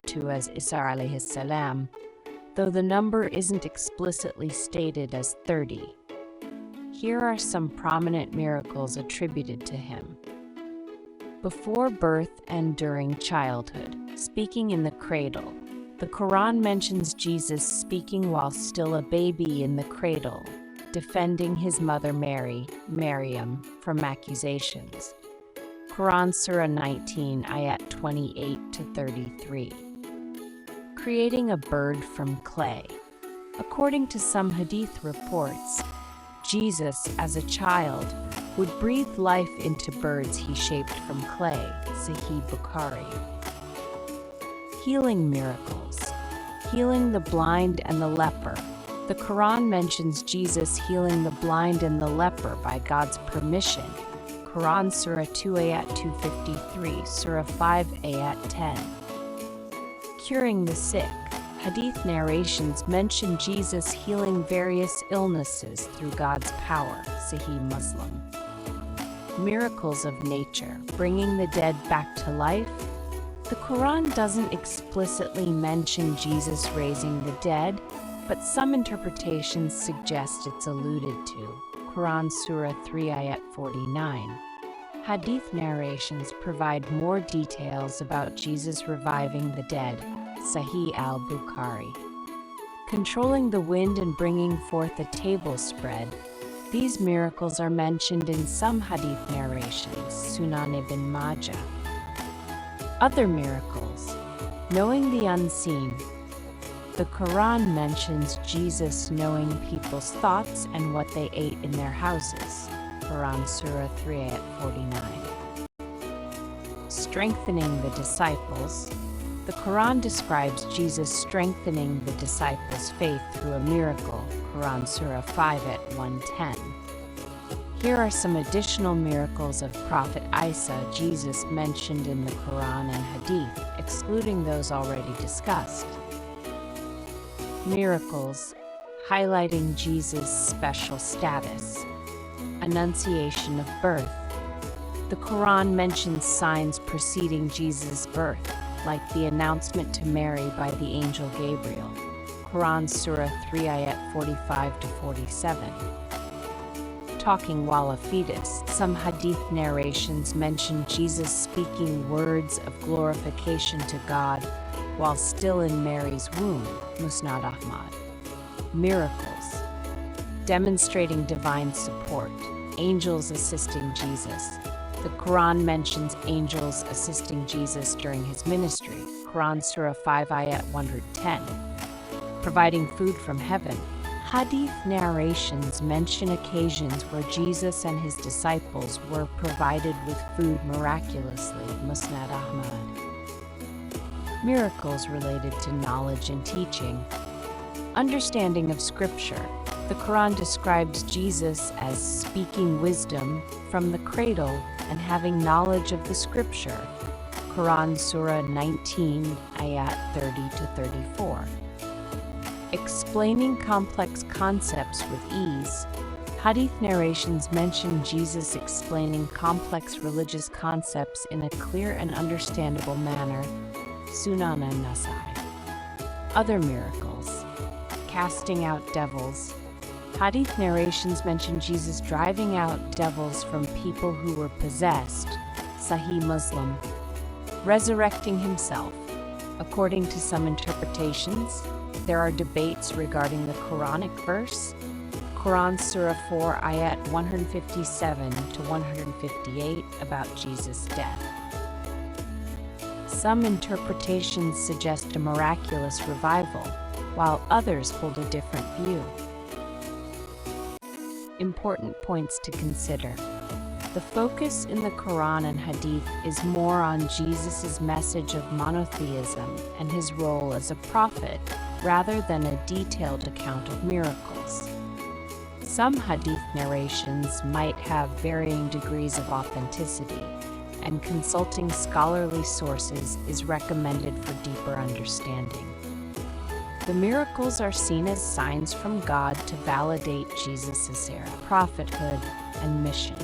to as Isa alayhi salam, though the number isn't explicitly stated as 30. Here are some prominent miracles attributed to him. Before birth and during childhood, speaking in the cradle. The Quran mentions Jesus speaking while still a baby in the cradle, defending his mother Maryam, from accusations. Quran Surah 19, ayat 28 to 33. Creating a bird from clay. According to some hadith reports, Jesus, as a child, would breathe life into birds he shaped from clay. Sahih Bukhari. Healing miracles. Healing the blind and the leper. The Quran mentions Jesus healing the blind and the leper by God's permission. Quran Surah 2 ayat 253, Surah 5 ayat 10. Curing the sick. Hadith narrations mention Jesus healing various illnesses through God's power. Sahih Muslim. Miracles of nature. Bringing the dead back to life. The Quran doesn't explicitly mention Jesus raising the dead, but some interpretations suggest it's alluded to. Quran Surah 3 ayat 49. Hadith narrations provide more details about Jesus reviving the dead. Sahih al-Bukhari. Controlling the wind and bringing forth a table spread. These miracles are mentioned in some hadith narrations. Sunan ibn Majah. Other miracles. Knowing the unseen. The Quran mentions Jesus knowing people's thoughts and what they ate in their houses. Quran Surah 3 ayat 49. Strengthening the disciples. The Quran describes Jesus strengthening the disciples' faith through a miracle. Quran Surah 5 at 110. Here are some additional miracles of Prophet Isa Jesus mentioned in the Quran and Hadith, excluding those already discussed. Miracles highlighting Jesus' special status. Annunciation of birth. The Quran mentions signs preceding Jesus' birth, like the announcement to Mary by the angel Gabriel. Quran Surah 3 ayat 45 to 47. Talking while a fetus. Some hadith narrations mention Jesus speaking words of glorification to God while still in Mary's womb. Musnad Ahmad. Miracles. Demonstrating divine support. Angels assisting Jesus. The Quran mentions angels assisting Jesus during his ministry. Quran Surah 5 ayat 110. Providing food from heaven. Hadith narrations mention occasions where Jesus and his disciples were provided with food miraculously. Musnad Ahmad. Miracles related to knowledge and teaching. Understanding of Scripture. The Quran describes Jesus as speaking wisdom from the cradle and having knowledge of the Scripture. Quran Surah 19, ayat 30 to 34. Explaining complex concepts with ease. Hadith narrations mention Jesus explaining complex religious concepts in a clear and understandable manner. Sunan an-Nasai. Other miracles. Casting out devils. Hadith narrations mention Jesus driving out devils from people who were possessed. Sahih Muslim. Resurrecting himself. According to some interpretations, there are debates regarding the Quranic verse. Quran Surah 4 ayat 157 to 158 about Jesus' death. Some interpretations suggest a miraculous revival, while others hold a different view. Important points to consider. The focus in the Quran and Hadith is more on Jesus' message of monotheism and his role as a prophet, rather than a detailed account of miracles. Some Hadith narrations might have varying degrees of authenticity, and consulting scholarly sources is recommended for deeper understanding. The miracles are seen as signs from God to validate Jesus' prophethood and mission.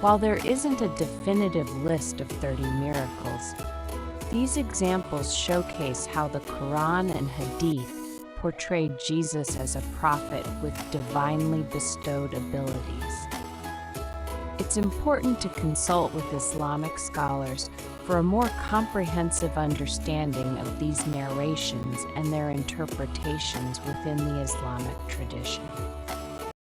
While there isn't a definitive list of 30 miracles, These examples showcase how the Quran and Hadith portrayed Jesus as a prophet with divinely bestowed abilities. It's important to consult with Islamic scholars for a more comprehensive understanding of these narrations and their interpretations within the Islamic tradition.